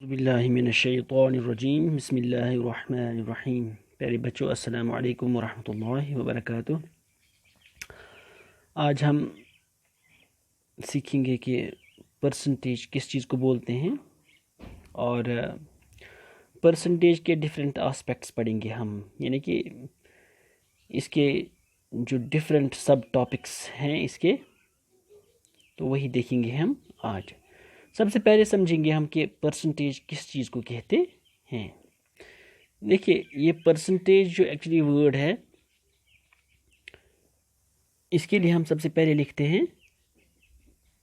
बिस्मिल्लाहिमिनश्शैतानिर्रजीम बिस्मिल्लाहिर्रहमानिर्रहीम। प्यारे बच्चों, अस्सलामु अलैकुम वरहमतुल्लाहि वबरकातुह। आज हम सीखेंगे कि परसेंटेज किस चीज़ को बोलते हैं और परसेंटेज के डिफरेंट एस्पेक्ट्स पढ़ेंगे हम, यानी कि इसके जो डिफरेंट सब टॉपिक्स हैं इसके, तो वही देखेंगे हम आज। सबसे पहले समझेंगे हम कि परसेंटेज किस चीज़ को कहते हैं। देखिए, ये परसेंटेज जो एक्चुअली वर्ड है, इसके लिए हम सबसे पहले लिखते हैं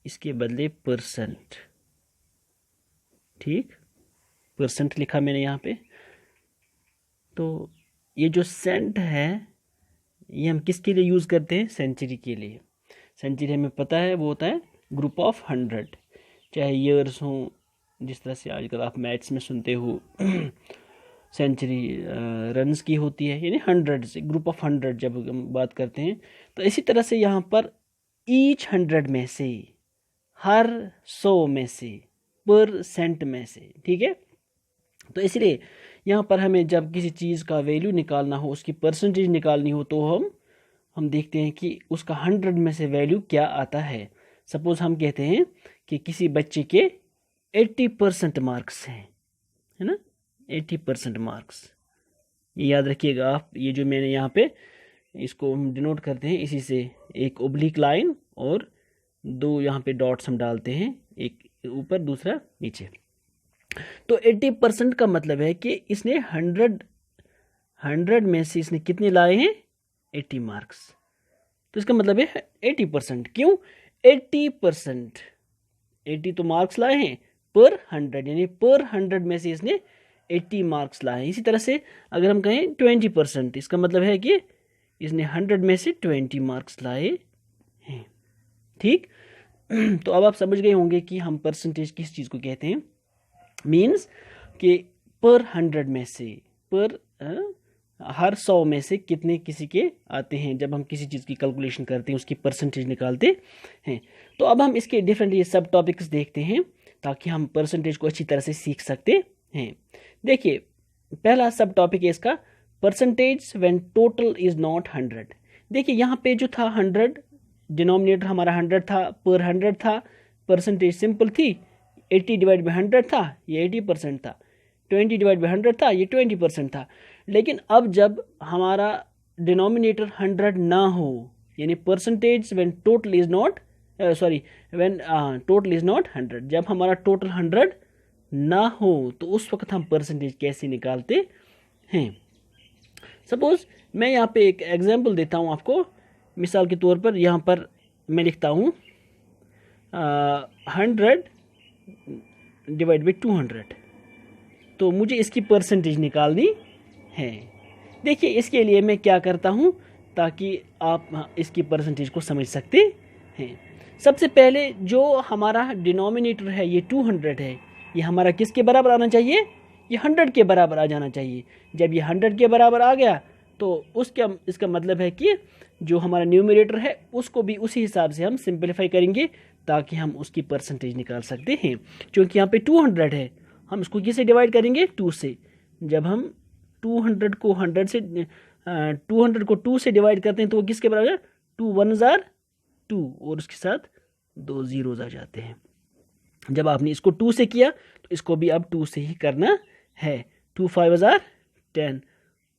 इसके बदले परसेंट। ठीक, परसेंट लिखा मैंने यहाँ पे। तो ये जो सेंट है ये हम किसके लिए यूज़ करते हैं? सेंचुरी के लिए। सेंचुरी हमें पता है वो होता है ग्रुप ऑफ 100, चाहे ईयर्स हों, जिस तरह से आजकल आप मैथ्स में सुनते हो सेंचुरी रन्स की होती है, यानी 100 से ग्रुप ऑफ 100 जब हम बात करते हैं। तो इसी तरह से यहाँ पर ईच 100 में से, हर 100 में से, परसेंट में से, ठीक है। तो इसलिए यहाँ पर हमें जब किसी चीज़ का वैल्यू निकालना हो, उसकी परसेंटेज निकालनी हो, तो हम देखते हैं कि उसका 100 में से वैल्यू क्या आता है। सपोज हम कहते हैं कि किसी बच्चे के 80% मार्क्स हैं, है ना, 80% मार्क्स। ये याद रखिएगा आप, ये जो मैंने यहाँ पे इसको हम डिनोट करते हैं इसी से, एक ओब्लिक लाइन और दो यहाँ पे डॉट्स हम डालते हैं, एक ऊपर दूसरा नीचे। तो 80% का मतलब है कि इसने 100 में से इसने कितने लाए हैं? 80 मार्क्स। तो इसका मतलब है 80%। क्यों 80%? 80 तो मार्क्स लाए हैं पर 100, यानी पर 100 में से इसने 80 मार्क्स लाए हैं। इसी तरह से अगर हम कहें 20%, इसका मतलब है कि इसने 100 में से 20 मार्क्स लाए हैं। ठीक तो अब आप समझ गए होंगे कि हम परसेंटेज किस चीज़ को कहते हैं। मीन्स कि पर 100 में से, पर हर 100 में से कितने किसी के आते हैं। जब हम किसी चीज़ की कैलकुलेशन करते हैं, उसकी परसेंटेज निकालते हैं। तो अब हम इसके डिफरेंट ये सब टॉपिक्स देखते हैं ताकि हम परसेंटेज को अच्छी तरह से सीख सकते हैं। देखिए, पहला सब टॉपिक है इसका, percentage when total is not 100। देखिए यहाँ पे जो था 100, डिनोमिनेटर हमारा 100 था, पर 100 था, परसेंटेज सिंपल थी, 80 डिवाइड बाई 100 था, ये 80% था, 20 डिवाइड बाई 100 था, ये 20% था। लेकिन अब जब हमारा डिनोमिनेटर 100 ना हो, यानी percentage when total is not when total is not 100, जब हमारा टोटल 100 ना हो, तो उस वक्त हम परसेंटेज कैसे निकालते हैं। सपोज मैं यहाँ पे एक एग्जांपल देता हूँ आपको। मिसाल के तौर पर यहाँ पर मैं लिखता हूँ 100 डिवाइड बाई 200, तो मुझे इसकी परसेंटेज निकालनी है। देखिए, इसके लिए मैं क्या करता हूँ ताकि आप इसकी परसेंटेज को समझ सकते हैं। सबसे पहले जो हमारा डिनोमिनेटर है ये 200 है, ये हमारा किसके बराबर आना चाहिए? ये 100 के बराबर आ जाना चाहिए। जब ये 100 के बराबर आ गया तो इसका मतलब है कि जो हमारा न्यूमरेटर है उसको भी उसी हिसाब से हम सिंपलीफाई करेंगे ताकि हम उसकी परसेंटेज निकाल सकते हैं। क्योंकि यहाँ पे 200 है, हम इसको किससे डिवाइड करेंगे? 2 से। जब हम 200 को 100 से 200 को 2 से डिवाइड करते हैं तो वो किसके बराबर है? 2 1 जार 2 और उसके साथ 2 जीरोज आ जाते हैं। जब आपने इसको 2 से किया तो इसको भी अब 2 से ही करना है। 2 5 जार 10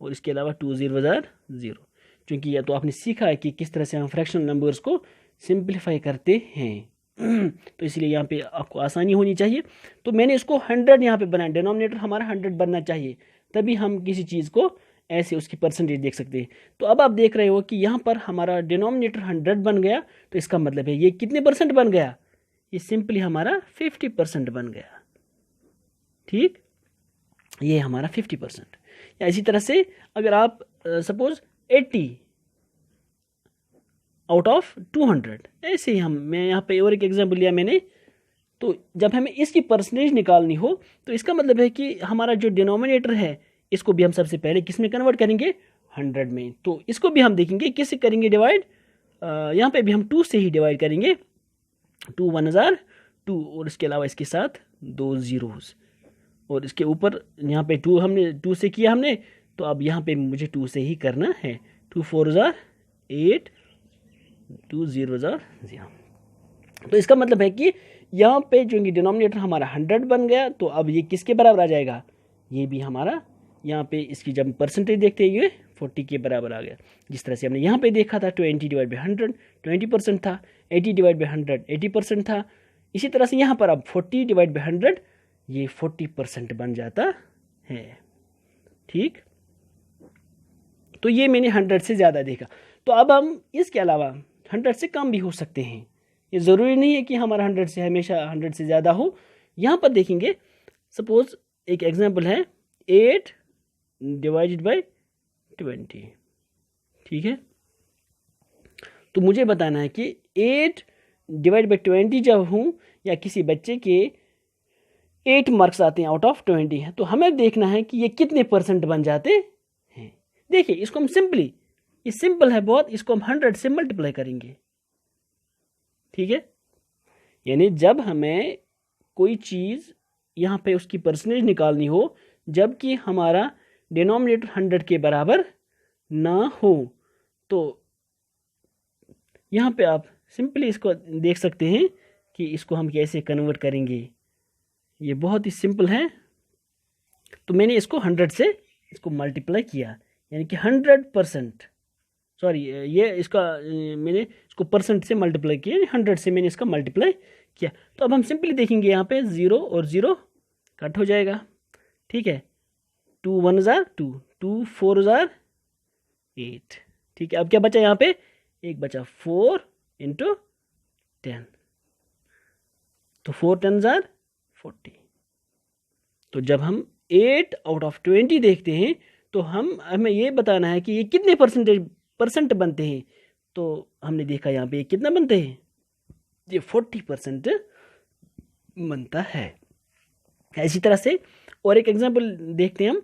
और इसके अलावा 2 0 जार 0। क्योंकि यह तो आपने सीखा है कि किस तरह से हम फ्रैक्शनल नंबर्स को सिंपलीफाई करते हैं। तो इसलिए यहाँ पे आपको आसानी होनी चाहिए। तो मैंने इसको 100 यहाँ पे बनाया, डिनोमिनेटर हमारा 100 बनना चाहिए, तभी हम किसी चीज़ को ऐसे उसकी परसेंटेज देख सकते हैं। तो अब आप देख रहे हो कि यहाँ पर हमारा डिनोमिनेटर 100 बन गया, तो इसका मतलब है ये कितने परसेंट बन गया? ये सिंपली हमारा 50% बन गया। ठीक, ये हमारा 50%। या इसी तरह से अगर आप सपोज 80 आउट ऑफ 200, ऐसे ही मैं यहाँ पे और एक एग्जाम्पल लिया मैंने। तो जब हमें इसकी परसेंटेज निकालनी हो तो इसका मतलब है कि हमारा जो डिनोमिनेटर है इसको भी हम सबसे पहले किस में कन्वर्ट करेंगे? 100 में। तो इसको भी हम देखेंगे किससे करेंगे डिवाइड। यहाँ पे भी हम 2 से ही डिवाइड करेंगे। 2 1 जार 2 और इसके अलावा इसके साथ 2 जीरोज। और इसके ऊपर यहाँ पे 2 हमने 2 से किया हमने, तो अब यहाँ पे मुझे 2 से ही करना है। 2 4 ज़ार 8, 2 0 ज़ार 0। तो इसका मतलब है कि यहाँ पे जो डिनोमिनेटर हमारा 100 बन गया, तो अब ये किसके बराबर आ जाएगा, ये भी हमारा यहाँ पे इसकी जब परसेंटेज देखते हैं ये 40 के बराबर आ गया। जिस तरह से हमने यहाँ पे देखा था 20 डिवाइड बाई 100 20% था, 80 डिवाइड बाई 100 80% था। इसी तरह से यहाँ पर अब 40 डिवाइड बाई 100 ये 40% बन जाता है। ठीक, तो ये मैंने 100 से ज़्यादा देखा। तो अब हम इसके अलावा 100 से कम भी हो सकते हैं, ये ज़रूरी नहीं है कि हमारा 100 से हमेशा 100 से ज़्यादा हो। यहाँ पर देखेंगे, सपोज एक एग्जांपल है 8 डिवाइडेड बाई 20। ठीक है, तो मुझे बताना है कि 8 डिवाइड बाई 20 जब हूँ या किसी बच्चे के 8 मार्क्स आते हैं आउट ऑफ 20 है, तो हमें देखना है कि ये कितने % बन जाते हैं। देखिए इसको हम सिंपली, ये सिंपल है बहुत, इसको हम 100 से मल्टीप्लाई करेंगे। ठीक है, यानी जब हमें कोई चीज़ यहाँ पे उसकी परसेंटेज निकालनी हो जबकि हमारा डिनोमिनेटर 100 के बराबर ना हो, तो यहाँ पे आप सिंपली इसको देख सकते हैं कि इसको हम कैसे कन्वर्ट करेंगे। ये बहुत ही सिंपल है। तो मैंने इसको 100 से इसको मल्टीप्लाई किया, यानी कि 100%, सॉरी ये इसका मैंने इसको परसेंट से मल्टीप्लाई किया, 100 से मैंने इसका मल्टीप्लाई किया। तो अब हम सिंपली देखेंगे यहाँ पे 0 और 0 कट हो जाएगा। ठीक है, 2 1 ज़ार 2, 2 4 ज़ार 8। ठीक है, अब क्या बचा यहाँ पे, एक बचा 4 इंटू 10, तो 4 10 ज़ार 40। तो जब हम 8 आउट ऑफ 20 देखते हैं तो हमें ये बताना है कि ये कितने परसेंट बनते हैं। तो हमने देखा यहाँ पे कितना बनते हैं, ये 40% बनता है। इसी तरह से और एक एग्जांपल देखते हैं हम,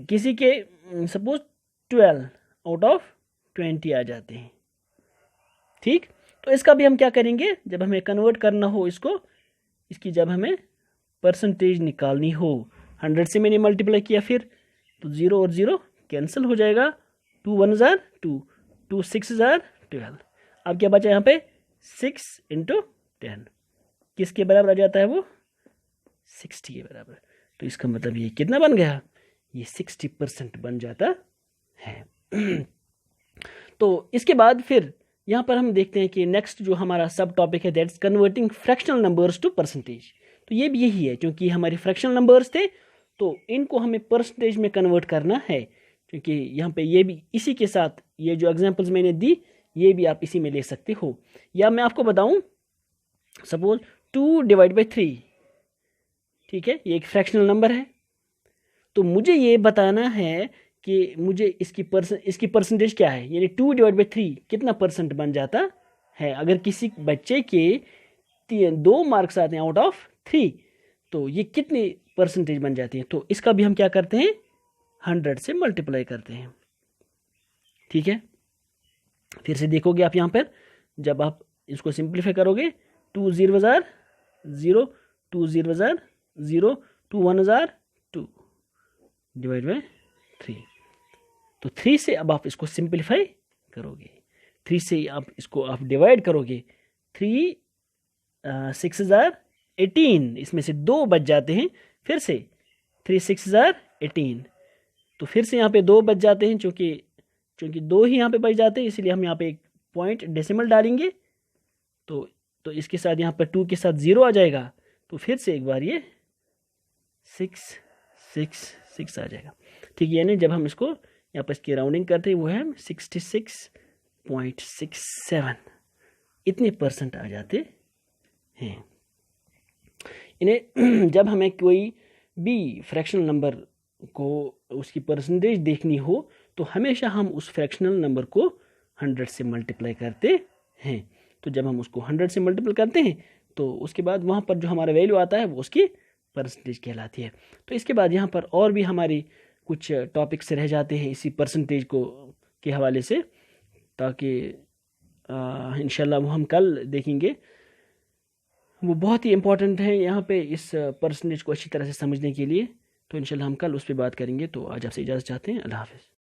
किसी के सपोज 12 आउट ऑफ 20 आ जाते हैं। ठीक, तो इसका भी हम क्या करेंगे, जब हमें कन्वर्ट करना हो इसको, इसकी जब हमें परसेंटेज निकालनी हो, 100 से मैंने मल्टीप्लाई किया, फिर तो 0 और 0 कैंसिल हो जाएगा, 2 1 ज़ार 2, 2 6 ज़ार 12। अब क्या बचा यहाँ पे 6 इंटू 10, किसके बराबर आ जाता है वो, 60 के बराबर। तो इसका मतलब ये कितना बन गया, ये 60% बन जाता है। तो इसके बाद फिर यहाँ पर हम देखते हैं कि नेक्स्ट जो हमारा सब टॉपिक है that's converting fractional numbers to percentage. तो ये भी यही है, क्योंकि हमारे फ्रैक्शनल नंबर्स थे तो इनको हमें परसेंटेज में कन्वर्ट करना है। क्योंकि यहाँ पे ये भी इसी के साथ, ये जो एग्जांपल्स मैंने दी ये भी आप इसी में ले सकते हो। या मैं आपको बताऊं, सपोज 2 डिवाइड बाई 3, ठीक है, ये एक फ्रैक्शनल नंबर है, तो मुझे ये बताना है कि मुझे इसकी परसेंटेज क्या है, यानी 2 डिवाइड बाई 3 कितना % बन जाता है। अगर किसी बच्चे के 2 मार्क्स आते हैं आउट ऑफ 3, तो ये कितनी परसेंटेज बन जाती है। तो इसका भी हम क्या करते हैं, 100 से मल्टीप्लाई करते हैं। ठीक है, फिर से देखोगे आप यहाँ पर, जब आप इसको सिंप्लीफाई करोगे, 2 0 ज़ार 0, 2 0 ज़ार 0, 2 1 ज़ार 2 डिवाइड बाई 3। तो 3 से अब आप इसको सिंप्लीफाई करोगे, 3 से आप इसको आप डिवाइड करोगे, 3 6 ज़ार 18, इसमें से 2 बच जाते हैं, फिर से 3 6 ज़ार 18, तो फिर से यहाँ पे 2 बच जाते हैं, चूँकि 2 ही यहाँ पे बच जाते हैं, इसलिए हम यहाँ पे एक पॉइंट डेसिमल डालेंगे। तो इसके साथ यहाँ पर 2 के साथ 0 आ जाएगा, तो फिर से एक बार ये 6 6 6 आ जाएगा। ठीक है, यानी जब हम इसको यहाँ पर इसकी राउंडिंग करते हैं वो है 66.67, इतने % आ जाते हैं। इन्हें जब हमें कोई भी फ्रैक्शनल नंबर को उसकी परसेंटेज देखनी हो तो हमेशा हम उस फ्रैक्शनल नंबर को 100 से मल्टीप्लाई करते हैं। तो जब हम उसको 100 से मल्टीप्लाई करते हैं तो उसके बाद वहाँ पर जो हमारा वैल्यू आता है वो उसकी परसेंटेज कहलाती है। तो इसके बाद यहाँ पर और भी हमारी कुछ टॉपिक्स रह जाते हैं इसी परसेंटेज को के हवाले से, ताकि इंशाल्लाह वो हम कल देखेंगे। वो बहुत ही इम्पोर्टेंट है यहाँ पे इस परसेंटेज को अच्छी तरह से समझने के लिए। तो इंशाल्लाह हम कल उस पर बात करेंगे। तो आज आपसे इजाज़त चाहते हैं। अल्लाह हाफ़िज़।